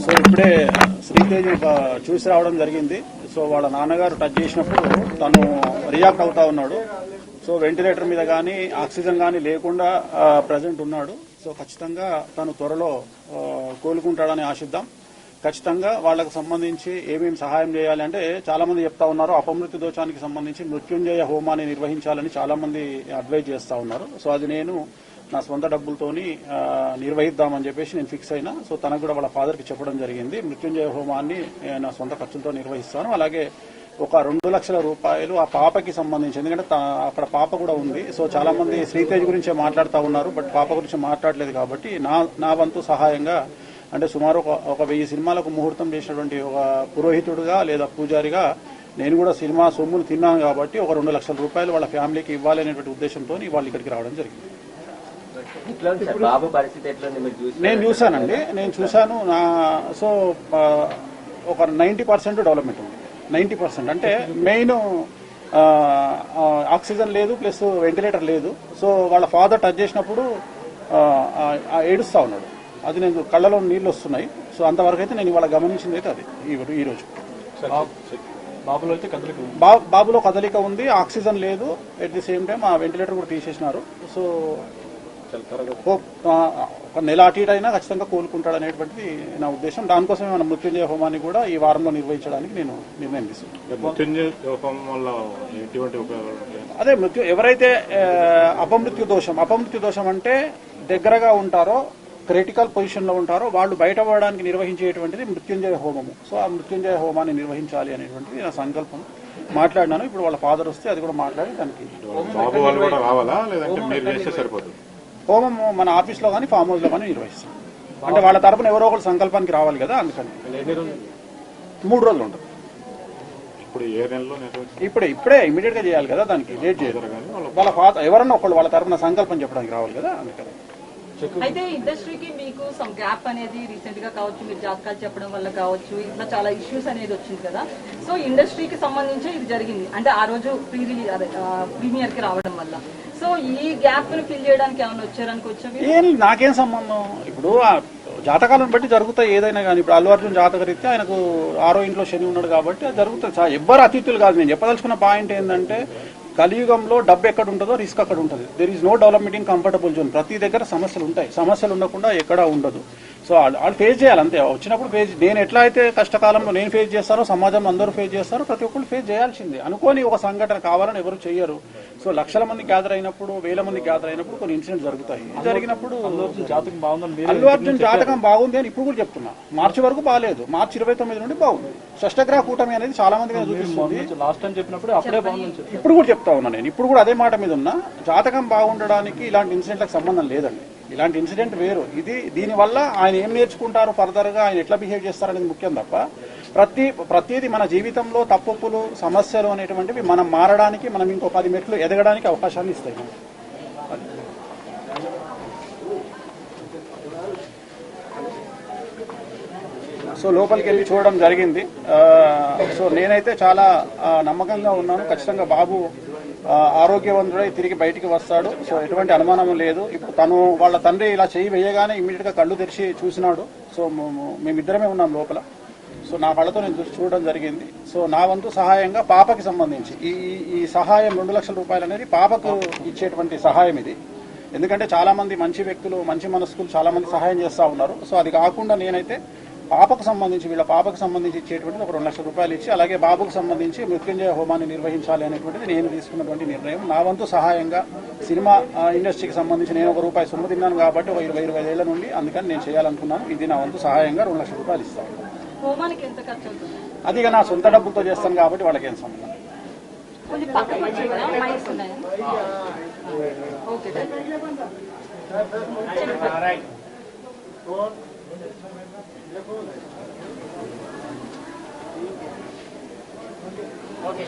So ఇప్పుడే శ్రీతేజ్ చూసి రావడం జరిగింది. సో వాళ్ళ నాన్నగారు టచ్ చేసినప్పుడు తను రియాక్ట్ అవుతా ఉన్నాడు. సో వెంటిలేటర్ మీద కానీ ఆక్సిజన్ కానీ లేకుండా ప్రజెంట్ ఉన్నాడు. సో ఖచ్చితంగా తను త్వరలో కోలుకుంటాడని ఆశిద్దాం. ఖచ్చితంగా వాళ్లకు సంబంధించి ఏమేమి సహాయం చేయాలి అంటే చాలా మంది చెప్తా ఉన్నారు. అపమృత్యు దోషానికి సంబంధించి మృత్యుంజయ హోమాన్ని నిర్వహించాలని చాలా మంది అడ్వైజ్ చేస్తా ఉన్నారు. సో అది నేను నా సొంత డబ్బులతోని నిర్వహిద్దామని చెప్పేసి నేను ఫిక్స్ అయినా. సో తనకు కూడా వాళ్ళ ఫాదర్కి చెప్పడం జరిగింది. మృత్యుంజయ హోమాన్ని నా సొంత ఖర్చులతో నిర్వహిస్తాను. అలాగే ఒక 2 లక్షల రూపాయలు ఆ పాపకి సంబంధించి, ఎందుకంటే అక్కడ పాప కూడా ఉంది. సో చాలా మంది శ్రీతేజ్ గురించే మాట్లాడుతూ ఉన్నారు, బట్ పాప గురించి మాట్లాడలేదు. కాబట్టి నా వంతు సహాయంగా అంటే సుమారు ఒక 1000 సినిమాలకు ముహూర్తం చేసినటువంటి ఒక పురోహితుడుగా లేదా పూజారిగా నేను కూడా సినిమా సొమ్ములు తిన్నాను. కాబట్టి ఒక 2 లక్షల రూపాయలు వాళ్ళ ఫ్యామిలీకి ఇవ్వాలనేటువంటి ఉద్దేశంతో వాళ్ళు ఇక్కడికి రావడం జరిగింది. నేను చూశానండి, నేను చూశాను. సో ఒక 90% డెవలప్మెంట్ ఉంది. 90% అంటే మెయిన్ ఆక్సిజన్ లేదు, ప్లస్ వెంటిలేటర్ లేదు. సో వాళ్ళ ఫాదర్ టచ్ చేసినప్పుడు ఏడుస్తా ఉన్నాడు. అది నేను కళ్ళలో నీళ్లు వస్తున్నాయి. సో అంతవరకు అయితే నేను ఇవాళ గమనించింది అయితే అది ఈ రోజు. బాబులో కదలిక ఉంది, ఆక్సిజన్ లేదు. ఎట్ ది సేమ్ టైం ఆ వెంటిలేటర్ కూడా తీసేసినారు. సో ఒక నెల అటు ఇటు అయినా ఖచ్చితంగా కోలుకుంటాడు అనేటువంటిది నా ఉద్దేశం. దానికోసమే మన మృత్యుంజయ హోమాన్ని కూడా ఈ వారంలో నిర్వహించడానికి నేను నిర్ణయం తీసుకున్నాను. అదే ఎవరైతే అపమృత్యు దోషం అంటే దగ్గరగా ఉంటారో, క్రిటికల్ పొజిషన్ లో ఉంటారో వాళ్ళు బయటపడడానికి నిర్వహించేటువంటిది మృత్యుంజయ హోమము. సో ఆ మృత్యుంజయ హోమాన్ని నిర్వహించాలి అనేటువంటిది నా సంకల్పం. మాట్లాడినాను. ఇప్పుడు వాళ్ళ ఫాదర్ వస్తే అది కూడా మాట్లాడి దానికి హోమం మన ఆఫీస్ లో కానీ ఫామ్ హౌస్ లో కానీ నిర్వహిస్తాం. అంటే వాళ్ళ తరపున ఎవరో ఒకరు సంకల్పానికి రావాలి కదా, అందుకని 3 రోజులు ఉంటుంది. ఇప్పుడే ఇమీడియట్ గా చేయాలి కదా, దానికి లేట్ చేయరు. వాళ్ళ ఫాదర్ ఎవరన్నా ఒకళ్ళు వాళ్ళ తరపున సంకల్పం చెప్పడానికి రావాలి కదా, అందుకని. అయితే ఇండస్ట్రీకి మీకు సమ్ గ్యాప్ అనేది రీసెంట్ గా కావచ్చు, మీరు జాతకాలు చెప్పడం వల్ల కావచ్చు, ఇట్లా చాలా ఇష్యూస్ అనేది వచ్చింది కదా. సో ఇండస్ట్రీకి సంబంధించి ఇది జరిగింది అంటే ఆ రోజు ప్రీమియర్ కి రావడం వల్ల. సో ఈ గ్యాప్ ని ఫిల్ చేయడానికి ఏమైనా వచ్చారనుకోవచ్చు? నాకేం సంబంధం. ఇప్పుడు జాతకాలను బట్టి జరుగుతాయి ఏదైనా కానీ. ఇప్పుడు అల్లు అర్జున్ జాతకరీత్యా ఆయనకు 6వ ఇంట్లో శని ఉన్నాడు కాబట్టి అది జరుగుతుంది. ఎవ్వరు అతిథులు కాదు. నేను చెప్పదలుచుకున్న పాయింట్ ఏంటంటే కలియుగంలో డబ్బు ఎక్కడ ఉంటుందో రిస్క్ అక్కడ ఉంటుంది. There is no development in comfortable zone. ప్రతి దగ్గర సమస్యలు ఉంటాయి. సమస్యలు ఉండకుండా ఎక్కడా ఉండదు. సో వాళ్ళు ఫేస్ చేయాలి అంతే. వచ్చినప్పుడు నేను ఎట్లా అయితే కష్టకాలంలో నేను ఫేస్ చేస్తారో సమాజంలో అందరూ ఫేస్ చేస్తారో ప్రతి ఒక్కరు ఫేస్ చేయాల్సిందే. అనుకోని ఒక సంఘటన కావాలని ఎవరు చెయ్యరు. సో లక్షల మంది గ్యాదర్ అయినప్పుడు, 1000 మంది గ్యాదర్ అయినప్పుడు కొన్ని ఇన్సిడెంట్స్ జరుగుతాయి. జరిగినప్పుడు అల్లు అర్జున్ జాతకం బాగుంది అని ఇప్పుడు కూడా చెప్తున్నా. మార్చి వరకు బాగాలేదు, మార్చి 29 నుండి బాగుంది. షష్టగ్రహ కూటమి అనేది చాలా మందిగా చూపిస్తుంది. లాస్ట్ టైం చెప్పినప్పుడు అప్పుడే బాగుంది. ఇప్పుడు కూడా చెప్తా ఉన్నా నేను. ఇప్పుడు కూడా అదే మాట మీద ఉన్నా. జాతకం బాగుండడానికి ఇలాంటి ఇన్సిడెంట్లకు సంబంధం లేదండి. ఇలాంటి ఇన్సిడెంట్ వేరు. దీనివల్ల ఆయన ఏం నేర్చుకుంటారు, ఫర్దర్ గా ఆయన ఎట్లా బిహేవ్ చేస్తారనేది ముఖ్యం తప్ప ప్రతిదీ మన జీవితంలో తప్పులు, సమస్యలు అనేటువంటివి మనం మారడానికి, మనం ఇంకో 10 మెట్లు ఎదగడానికి అవకాశాన్ని ఇస్తాయి. సో లోపలికి వెళ్ళి చూడడం జరిగింది. సో నేనైతే చాలా నమ్మకంగా ఉన్నాను. ఖచ్చితంగా బాబు ఆరోగ్యవంతుడై తిరిగి బయటికి వస్తాడు. సో ఎటువంటి అనుమానం లేదు. ఇప్పుడు వాళ్ళ తండ్రి ఇలా చేయి వేయగానే ఇమ్మీడియట్ గా కళ్ళు తెరిచి చూసినాడు. సో మేమిద్దరమే ఉన్నాం లోపల. సో నా కళ్ళతో నేను చూడడం జరిగింది. సో నా వంతు సహాయంగా పాపకి సంబంధించి ఈ సహాయం 2 లక్షల రూపాయలు అనేది పాపకు ఇచ్చేటువంటి సహాయం ఇది. ఎందుకంటే చాలా మంది మంచి వ్యక్తులు, మంచి మనస్కులు చాలా మంది సహాయం చేస్తా ఉన్నారు. సో అది కాకుండా నేనైతే పాపకు సంబంధించి, వీళ్ళ పాపకు సంబంధించి ఇచ్చేటువంటిది ఒక 2 లక్షల రూపాయలు ఇచ్చి, అలాగే బాబుకు సంబంధించి మృత్యుంజయ హోమాన్ని నిర్వహించాలి అనేటువంటిది నేను తీసుకున్నటువంటి నిర్ణయం. నా వంతు సహాయంగా సినిమా ఇండస్ట్రీకి సంబంధించి నేను ఒక రూపాయి సొమ్ము తిన్నాను కాబట్టి ఒక 20-25 ఏళ్ల నుండి, అందుకని నేను చేయాలనుకున్నాను. ఇది నా వంతు సహాయంగా 2 లక్షల రూపాయలు ఇస్తాను. అది నా సొంత డబ్బులతో చేస్తాను కాబట్టి వాళ్ళకి ఏం సంబంధం. Okay.